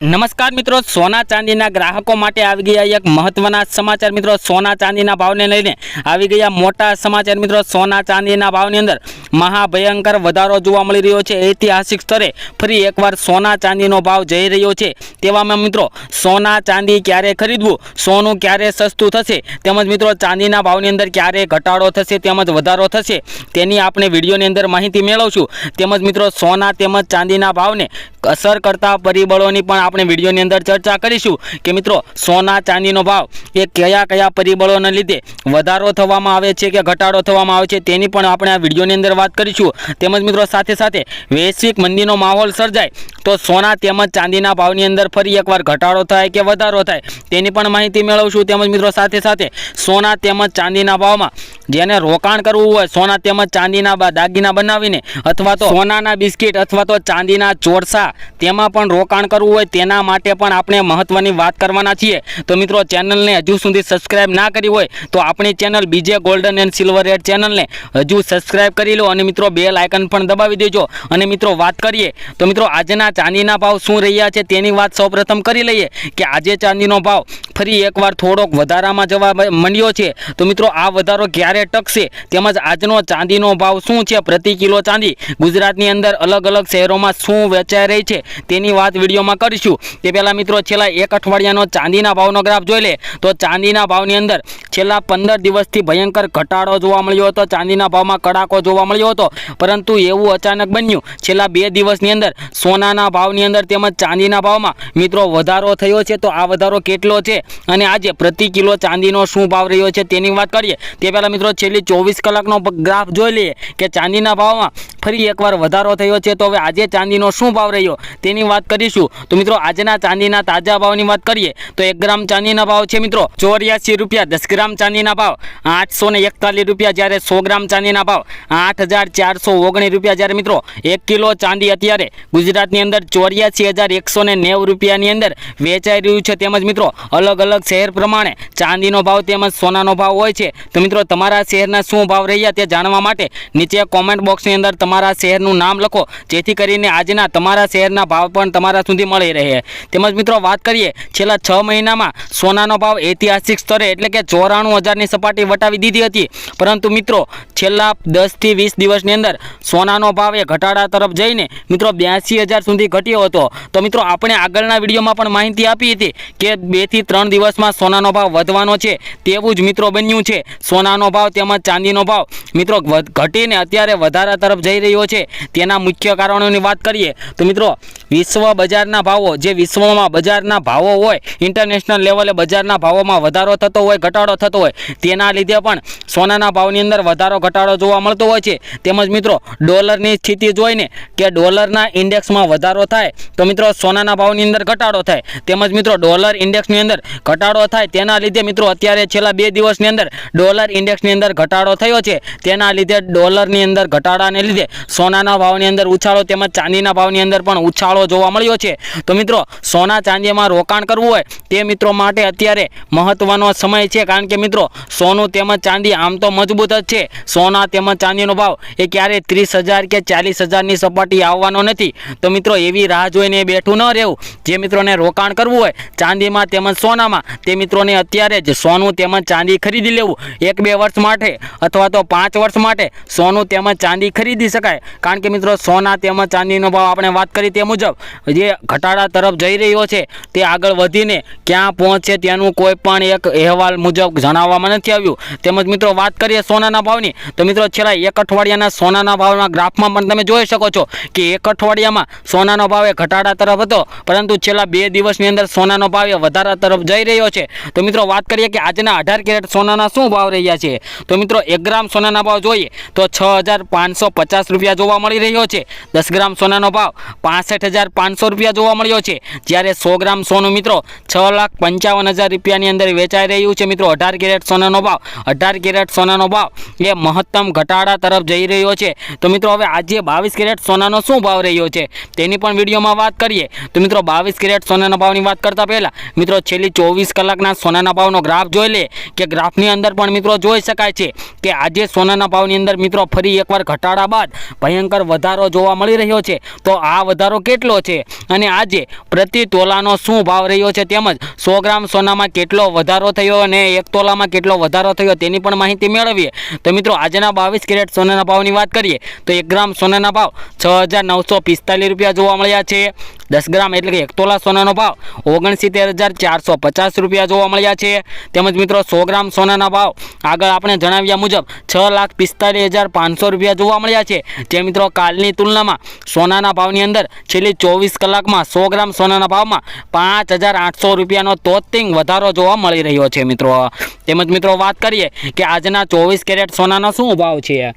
નમસ્કાર મિત્રો, સોના ચાંદીના ગ્રાહકો માટે આવી ગયા એક મહત્વના સમાચાર મિત્રો. સોના ચાંદીના ભાવને લઈને આવી ગયા મોટા સમાચાર મિત્રો. સોના ચાંદીના ભાવની અંદર મહાભયંકર વધારો જોવા મળી રહ્યો છે. ઐતિહાસિક સ્તરે ફરી એકવાર સોના ચાંદીનો ભાવ જઈ રહ્યો છે. તેવામાં મિત્રો સોના ચાંદી ક્યારે ખરીદવું, સોનું ક્યારે સસ્તું થશે, તેમજ મિત્રો ચાંદીના ભાવની અંદર ક્યારે ઘટાડો થશે તેમજ વધારો થશે, તેની આપણે વિડીયોની અંદર માહિતી મેળવશું. તેમજ મિત્રો સોના તેમજ ચાંદીના ભાવને અસર કરતા પરિબળોની પણ આપણે વિડીયોની અંદર ચર્ચા કરીશું કે મિત્રો સોના ચાંદીનો ભાવ એ કયા કયા પરિબળોને લીધે વધારો થવામાં આવે છે કે ઘટાડો થવામાં આવે છે, તેની પણ આપણે આ વિડીયોની અંદર વાત કરીશું. તેમજ મિત્રો સાથે સાથે વૈશ્વિક મંદીનો માહોલ સર્જાય તો સોના તેમજ ચાંદીના ભાવની અંદર ફરી એકવાર ઘટાડો થાય કે વધારો થાય, તેની પણ માહિતી મેળવશું. તેમજ મિત્રો સાથે સાથે સોના તેમજ ચાંદીના ભાવમાં જેને રોકાણ કરવું હોય, સોના તેમજ ચાંદીના દાગીના બનાવીને અથવા તો સોનાના બિસ્કિટ અથવા તો ચાંદીના ચોરસા તેમાં પણ રોકાણ કરવું હોય, તેના માટે પણ આપણે મહત્વની વાત કરવાના છીએ. તો મિત્રો ચેનલને હજુ સુધી સબસ્ક્રાઇબ ના કરી હોય તો આપણી ચેનલ બીજે ગોલ્ડન એન્ડ સિલ્વર રેડ ચેનલને હજુ સબસ્ક્રાઇબ કરી લો અને મિત્રો બેલ આઇકન પણ દબાવી દેજો. અને મિત્રો વાત કરીએ તો મિત્રો આજના ચાંદીના ભાવ શું રહ્યા છે તેની વાત સૌપ્રથમ કરી લઈએ કે આજે ચાંદીનો ભાવ ફરી એકવાર થોડોક વધારામાં જવા માંડ્યો છે. તો મિત્રો આ વધારો ક્યારે ટકશે તેમજ આજનો ચાંદીનો ભાવ શું છે, પ્રતિ કિલો ચાંદી ગુજરાતની અંદર અલગ અલગ શહેરોમાં શું વેચાઈ રહી છે તેની વાત વિડીયોમાં કરીશું. તે પહેલાં મિત્રો છેલ્લા એક અઠવાડિયાનો ચાંદીના ભાવનો ગ્રાફ જોઈ લે તો ચાંદીના ભાવની અંદર છેલ્લા 15 દિવસથી ભયંકર ઘટાડો જોવા મળ્યો હતો. ચાંદીના ભાવમાં કડાકો જોવા મળ્યો હતો, પરંતુ એવું અચાનક બન્યું છેલ્લા 2 દિવસની અંદર સોનાના ભાવની અંદર તેમજ ચાંદીના ભાવમાં મિત્રો વધારો થયો છે. તો આ વધારો કેટલો છે અને આજે પ્રતિ કિલો ચાંદીનો શું ભાવ રહ્યો છે તેની વાત કરીએ. તે પહેલાં મિત્રો છેલ્લી 24 કલાકનો ગ્રાફ જોઈ લઈએ કે ચાંદીના ભાવમાં ફરી એકવાર વધારો થયો છે. તો હવે આજે ચાંદીનો શું ભાવ રહ્યો તેની વાત કરીશું. તો મિત્રો આજના ચાંદીના તાજા ભાવની વાત કરીએ તો 1 ગ્રામ ચાંદીના ભાવ છે મિત્રો 84 રૂપિયા. 10 ગ્રામ ચાંદીના ભાવ 841 રૂપિયા, જ્યારે 100 ગ્રામ ચાંદીના ભાવ 8419 રૂપિયા, જ્યારે મિત્રો 1 કિલો ચાંદી અત્યારે ગુજરાતની અંદર 84,190 રૂપિયાની અંદર વેચાઈ રહ્યું છે. તેમજ મિત્રો અલગ અલગ શહેર પ્રમાણે ચાંદીનો ભાવ તેમજ સોનાનો ભાવ હોય છે. તો મિત્રો તમારા શહેરના શું ભાવ રહ્યા તે જાણવા માટે નીચે કોમેન્ટ બોક્સની અંદર તમારા શહેરનું નામ લખો, જેથી કરીને આજના તમારા શહેરના ભાવ પણ તમારા સુધી મળી રહે. તેમજ મિત્રો વાત કરીએ છેલ્લા 6 મહિનામાં સોનાનો ભાવ ઐતિહાસિક સ્તરે એટલે કે 94,000ની સપાટી વટાવી દીધી હતી, પરંતુ મિત્રો છેલ્લા 10 થી 20 દિવસની અંદર સોનાનો ભાવ એ ઘટાડા તરફ જઈને મિત્રો 82,000 સુધી ઘટ્યો હતો. તો મિત્રો આપણે આગળના વિડીયોમાં પણ માહિતી આપી હતી કે 2 થી 3 દિવસમાં સોનાનો ભાવ વધવાનો છે, તેવું જ મિત્રો બન્યું છે. સોનાનો ભાવ તેમજ ચાંદીનો ભાવ મિત્રો ઘટીને અત્યારે વધારા તરફ જઈ રહ્યો છે. તેના મુખ્ય કારણોની વાત કરીએ તો મિત્રો વિશ્વ બજારના ભાવો, જે વિશ્વમાં બજારના ભાવો હોય, ઇન્ટરનેશનલ લેવલે બજારના ભાવોમાં વધારો થતો હોય, ઘટાડો થતો હોય, તેના લીધે પણ સોનાના ભાવની અંદર વધારો ઘટાડો જોવા મળતો હોય છે. તેમજ મિત્રો ડોલરની સ્થિતિ જોઈને કે ડોલરના ઇન્ડેક્સમાં વધારો થાય તો મિત્રો સોનાના ભાવની અંદર ઘટાડો થાય. તેમજ મિત્રો ડોલર ઇન્ડેક્સની અંદર ઘટાડો થાય તેના લીધે મિત્રો અત્યારે છેલ્લા 2 દિવસની અંદર ડોલર ઇન્ડેક્સની અંદર ઘટાડો થયો છે. તેના લીધે ડોલરની અંદર ઘટાડાને લીધે સોનાના ભાવની અંદર ઉછાળો તેમજ ચાંદીના ભાવની અંદર પણ ઉછાળો જોવા મળ્યો છે. તો મિત્રો સોના ચાંદીમાં રોકાણ કરવું હોય તે મિત્રો માટે અત્યારે મહત્વનો સમય છે, કારણ કે મિત્રો સોનું તેમજ ચાંદી આમ તો મજબૂત જ છે. સોના તેમજ ચાંદીનો ભાવ એ ક્યારે 30,000 કે 40,000ની સપાટી આવવાનો નથી. તો મિત્રો એવી રાહ જોઈને બેઠું ન રહેવું. જે મિત્રોને રોકાણ કરવું હોય ચાંદીમાં તેમજ સોનામાં, તે મિત્રોને અત્યારે જ સોનું તેમજ ચાંદી ખરીદી લેવું. 1-2 વર્ષ માટે અથવા તો 5 વર્ષ માટે સોનું તેમજ ચાંદી ખરીદી શકાય, કારણ કે મિત્રો સોના તેમજ ચાંદીનો ભાવ આપણે વાત કરી તે મુજબ જે ઘટાડા તરફ જઈ રહ્યો છે તે આગળ વધીને ક્યાં પહોંચે તેનું કોઈ પણ એક અહેવાલ મુજબ જણાવવામાં નથી આવ્યું. તેમજ મિત્રો વાત કરીએ સોનાના ભાવની તો મિત્રો છેલ્લા 1 અઠવાડિયાના સોનાના ભાવના ગ્રાફમાં પણ તમે જોઈ શકો છો કે 1 અઠવાડિયામાં સોનાનો ભાવ એ ઘટાડા તરફ હતો, પરંતુ છેલ્લા 2 દિવસની અંદર સોનાનો ભાવ એ વધારા તરફ જઈ રહ્યો છે. તો મિત્રો વાત કરીએ કે આજના 18 કેરેટ સોનાના શું ભાવ રહ્યા છે તો મિત્રો 1 ગ્રામ સોનાના ભાવ જોઈએ તો 6,550 રૂપિયા જોવા મળી રહ્યો છે. 10 ગ્રામ સોનાનો ભાવ 65,500 રૂપિયા જોવા મળ્યો છે, જ્યારે 100 ગ્રામ સોનું મિત્રો 6,55,000 રૂપિયાની અંદર વેચાઈ રહ્યું છે. મિત્રો 18 કેરેટ સોનાનો ભાવ 18 કેરેટ સોનાનો ભાવ એ મહત્તમ ઘટાડા તરફ જઈ રહ્યો છે. તો મિત્રો હવે આજે 22 કેરેટ સોનાનો શું ભાવ રહ્યો છે તેની પણ વિડીયોમાં વાત કરીએ. તો મિત્રો 22 કેરેટ સોનાના ભાવની વાત કરતા પહેલા મિત્રો છેલ્લી 24 કલાકના સોનાના ભાવનો ગ્રાફ જોઈ લે કે ગ્રાફની અંદર પણ મિત્રો જોઈ શકાય છે કે આજે સોનાના ભાવની અંદર મિત્રો ફરી એકવાર ઘટાડા બાદ ભયંકર વધારો જોવા મળી રહ્યો છે. તો આ વધારો કેટલો છે અને આજે પ્રતિ તોલાનો શું ભાવ રહ્યો છે, તેમજ 100 ગ્રામ સોનામાં કેટલો વધારો થયો અને 1 તોલામાં કેટલો વધારો થયો તેની પણ માહિતી મેળવીએ. તો મિત્રો આજના 22 કેરેટ સોનાના ભાવની વાત કરીએ તો 1 ગ્રામ સોનાના ભાવ 6,945 રૂપિયા જોવા મળ્યા છે. 10 ગ્રામ એટલે કે 1 તોલા સોનાનો ભાવ 69,450 રૂપિયા જોવા મળ્યા છે. તેમજ મિત્રો 100 ગ્રામ સોનાના ભાવ આગળ આપણે જણાવ્યા મુજબ 6,45,500 રૂપિયા જોવા મળ્યા છે. જે મિત્રો કાલની તુલનામાં સોનાના ભાવની અંદર છેલ્લી 24 કલાકમાં 100 ગ્રામ સોનાના ભાવમાં 5,800 રૂપિયાનો તોતિંગ વધારો જોવા મળી રહ્યો છે મિત્રો. તેમજ મિત્રો વાત કરીએ કે આજના 24 કેરેટ સોનાનો શું ભાવ છે.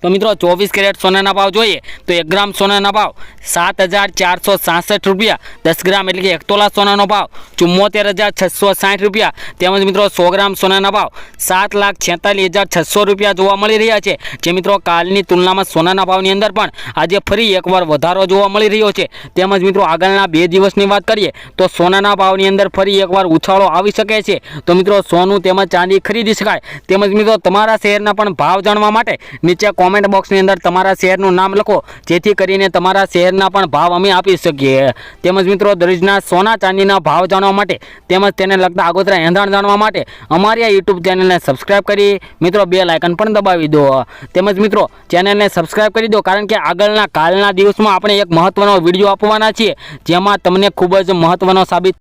તો મિત્રો 24 કેરેટ સોનાના ભાવ જોઈએ તો 1 ગ્રામ સોનાના ભાવ 7,466 રૂપિયા, 10 ગ્રામ એટલે કે 1 તોલા સોનાનો ભાવ 74,660 રૂપિયા, તેમજ મિત્રો 100 ગ્રામ સોનાના ભાવ 7,46,600 રૂપિયા જોવા મળી રહ્યા છે. જે મિત્રો કાલની તુલનામાં સોનાના ભાવની અંદર પણ આજે ફરી એકવાર વધારો જોવા મળી રહ્યો છે. તેમજ મિત્રો આગળના 2 દિવસની વાત કરીએ તો સોનાના ભાવની અંદર ફરી એકવાર ઉછાળો આવી શકે છે. તો મિત્રો સોનું તેમજ ચાંદી ખરીદી શકાય. તેમજ મિત્રો તમારા શહેરના પણ ભાવ જાણવા માટે નીચે કોમેન્ટ બોક્સની અંદર તમારા શહેરનું નામ લખો, જેથી કરીને તમારા શહેરના પણ ભાવ અમે આપી શકીએ. તેમજ મિત્રો દરરોજના સોના ચાંદીના ભાવ જાણવા માટે તેમજ તેને લગતા આગોતરા એંધાણ જાણવા માટે અમારી આ યુટ્યુબ ચેનલને સબસ્ક્રાઈબ કરી મિત્રો બેલ આઇકન પણ દબાવી દો. તેમજ મિત્રો ચેનલને સબસ્ક્રાઈબ કરી દો, કારણ કે કાલના દિવસમાં આપણે એક મહત્વનો વિડીયો આપવાના છીએ, જેમાં તમને ખૂબ જ મહત્વનો સાબિત